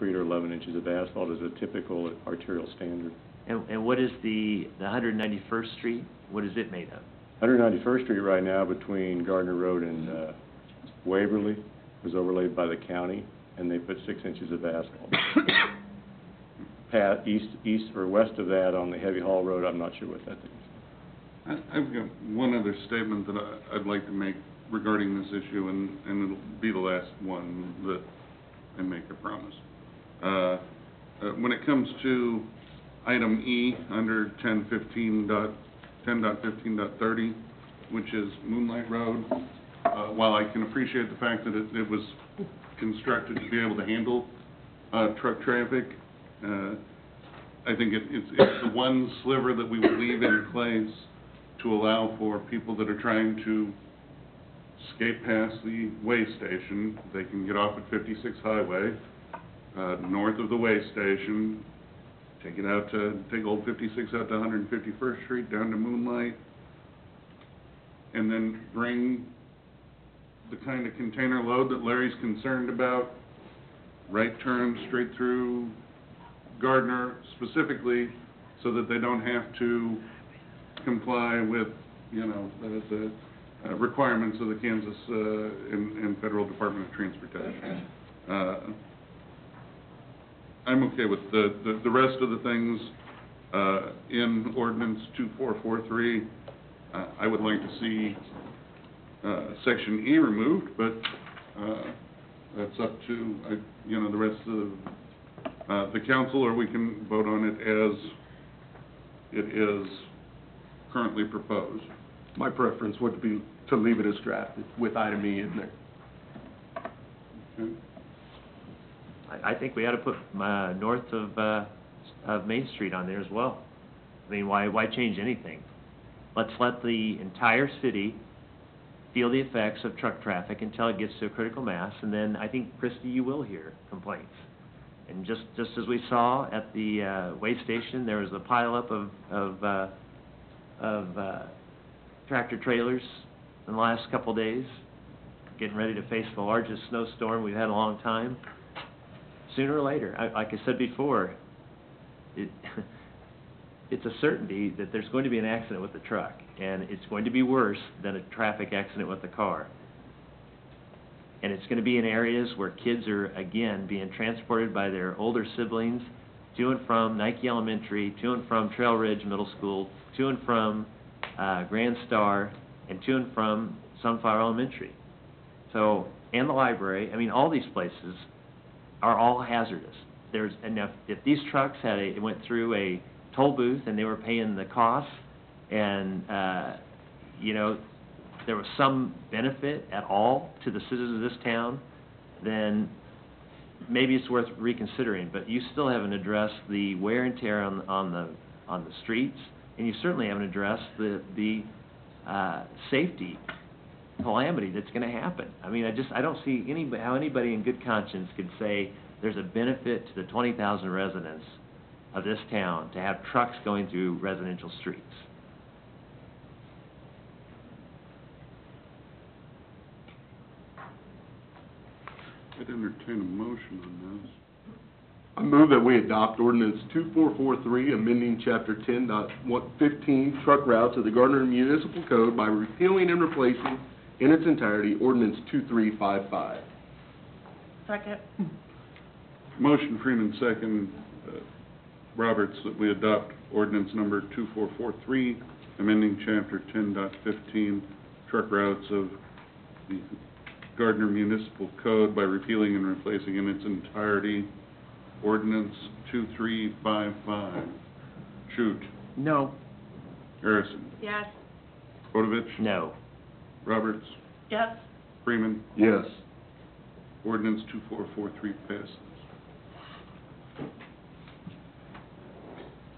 concrete or 11 inches of asphalt is a typical arterial standard. And what is the 191st Street? What is it made of? 191st Street right now between Gardner Road and Waverly was overlaid by the county, and they put 6 inches of asphalt. East or west of that on the heavy haul road, I'm not sure what that is. I've got one other statement that I'd like to make regarding this issue, and it'll be the last one that I make, a promise. When it comes to item E under 10.15.30, which is Moonlight Road, while I can appreciate the fact that it was constructed to be able to handle truck traffic, I think it's the one sliver that we would leave in place to allow for people that are trying to skate past the way station. They can get off at 56 Highway, north of the way station, take old 56 out to 151st Street, down to Moonlight, and then bring the kind of container load that Larry's concerned about, right turn straight through Gardner specifically, so that they don't have to comply with, the requirements of the Kansas and Federal Department of Transportation. I'm okay with the rest of the things in Ordinance 2443. I would like to see Section E removed, but that's up to the rest of the council, or we can vote on it as it is currently proposed. My preference would be to leave it as drafted with item E in there. Okay. I think we ought to put north of Main Street on there as well. I mean, why change anything? Let's let the entire city feel the effects of truck traffic until it gets to a critical mass, and then I think, Christie, you will hear complaints. And just as we saw at the way station, there was a pileup of tractor trailers in the last couple of days, getting ready to face the largest snowstorm we've had in a long time. Sooner or later, like I said before, it's a certainty that there's going to be an accident with the truck, and it's going to be worse than a traffic accident with a car. And it's going to be in areas where kids are, again, being transported by their older siblings to and from Nike Elementary, to and from Trail Ridge Middle School, to and from Grand Star, and to and from Sunflower Elementary. So, and the library, I mean, all these places are all hazardous. There's enough, if these trucks went through a toll booth and they were paying the costs, and there was some benefit at all to the citizens of this town, then maybe it's worth reconsidering. But you still haven't addressed the wear and tear on the streets, and you certainly haven't addressed the safety calamity that's going to happen. I mean, I don't see how anybody in good conscience could say there's a benefit to the 20,000 residents of this town to have trucks going through residential streets. I'd entertain a motion on this. I move that we adopt Ordinance 2443, amending Chapter 10.15 truck routes of the Gardner Municipal Code by repealing and replacing in its entirety Ordinance 2355. Second. Motion, Freeman, second, Roberts, that we adopt Ordinance number 2443, amending Chapter 10.15 truck routes of the Gardner Municipal Code by repealing and replacing in its entirety Ordinance 2355. Shute. No. Harrison. Yes. Bodovich. No. Roberts. Yes. Freeman. Yes. Ordinance 2443 passes.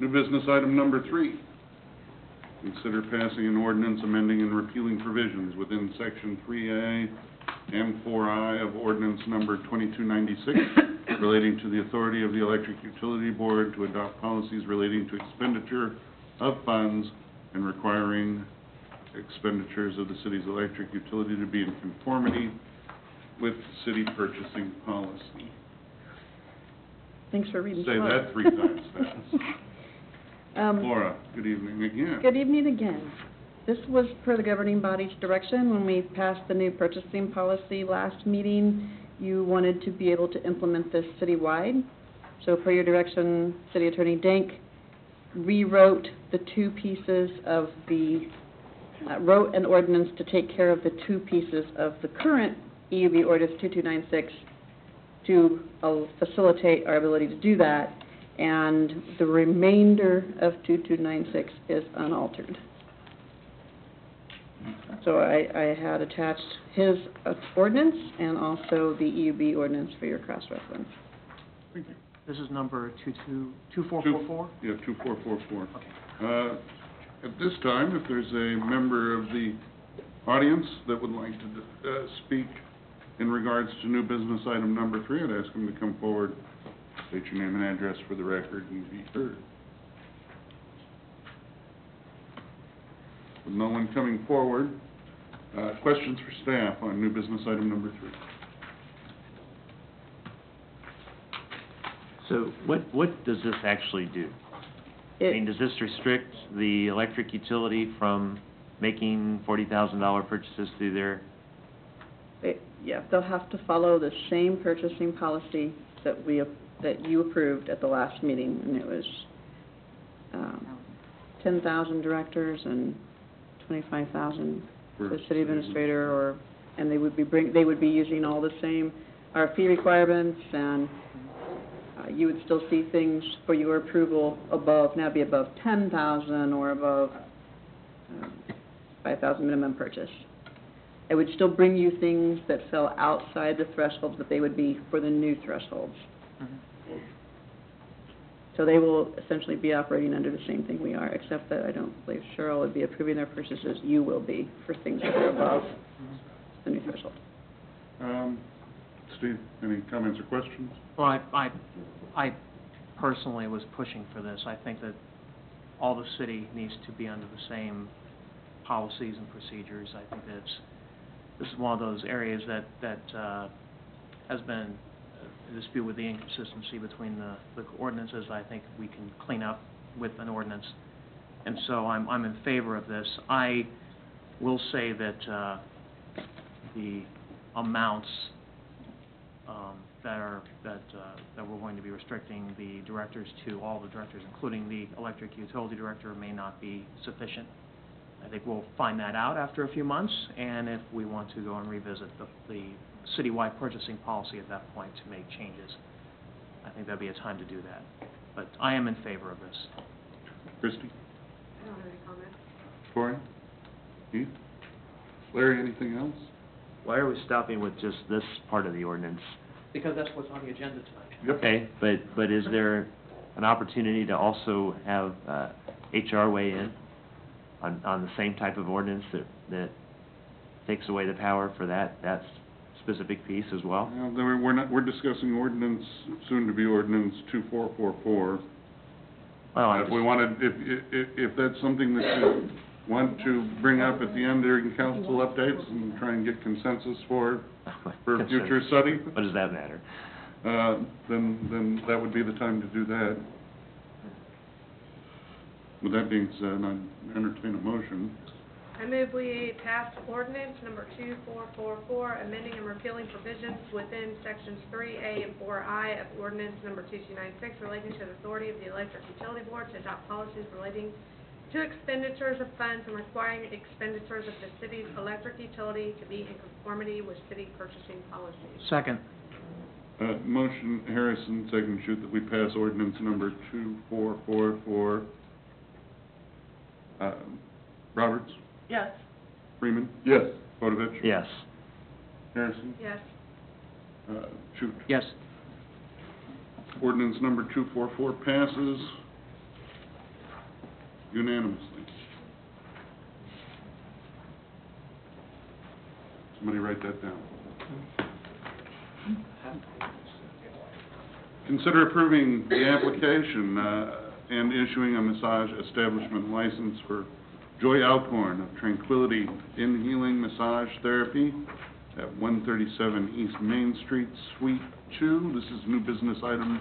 New business item number 3. Consider passing an ordinance amending and repealing provisions within Section 3A and 4I of Ordinance number 2296 relating to the authority of the Electric Utility Board to adopt policies relating to expenditure of funds and requiring expenditures of the city's electric utility to be in conformity with city purchasing policy. Thanks for reading. Say slow. that 3 times fast. Um, Laura, good evening again. Good evening again. This was per the governing body's direction when we passed the new purchasing policy last meeting. You wanted to be able to implement this citywide. So per your direction, City Attorney Dank rewrote the two pieces of the, wrote an ordinance to take care of the two pieces of the current EUB ordinance 2296 to facilitate our ability to do that, and the remainder of 2296 is unaltered. So I had attached his ordinance and also the EUB ordinance for your cross-reference. Thank you. This is number 2444? Yeah, 2444. Okay. At this time, if there's a member of the audience that would like to speak in regards to new business item number 3, I'd ask them to come forward, state your name and address for the record, and be heard. With no one coming forward, questions for staff on new business item number 3. So what does this actually do? I mean, does this restrict the electric utility from making $40,000 purchases through their? Yeah, they'll have to follow the same purchasing policy that you approved at the last meeting, and it was 10,000 directors and 25,000 for the city administrator, and they would be using all the same RFP requirements, and you would still see things for your approval above, now be above 10,000 or above 5,000 minimum purchase. It would still bring you things that fell outside the thresholds, but they would be for the new thresholds. Mm-hmm. So they will essentially be operating under the same thing we are, except that I don't believe Cheryl would be approving their purchases. You will be for things that are above the new threshold. Steve, any comments or questions? Well, I personally was pushing for this. I think that all the city needs to be under the same policies and procedures. I think that this is one of those areas that has been a dispute with the inconsistency between the ordinances. I think we can clean up with an ordinance, and so I'm in favor of this. I will say that the amounts that we're going to be restricting the directors to, all the directors, including the electric utility director, may not be sufficient. I think we'll find that out after a few months, and if we want to go and revisit the citywide purchasing policy at that point to make changes, I think that'd be a time to do that. But I am in favor of this. Christie? I don't have any comments. Corey? Keith? Larry, anything else? Why are we stopping with just this part of the ordinance? Because that's what's on the agenda tonight. Yep. Okay, but is there an opportunity to also have HR weigh in on the same type of ordinance that takes away the power for that specific piece as well? We're discussing ordinance, soon to be ordinance 2444. Well, If we wanted, if that's something that you want to bring up at the end during council updates and try and get consensus for future study, what does that matter? then that would be the time to do that. With that being said, I entertain a motion. I move we pass ordinance number 2444, amending and repealing provisions within sections 3A and 4I of ordinance number 2296 relating to the authority of the Electric Utility Board to adopt policies relating to expenditures of funds and requiring expenditures of the city's electric utility to be in conformity with city purchasing policies. Second. Motion Harrison, second shoot that we pass ordinance number 2444. Roberts? Yes. Freeman? Yes. Bodovich? Yes. Harrison? Yes. Shoot. Yes. Ordinance number 244 passes unanimously. Somebody write that down. Consider approving the application and issuing a massage establishment license for Joy Alcorn of Tranquility in Healing Massage Therapy at 137 East Main Street, Suite 2. This is new business item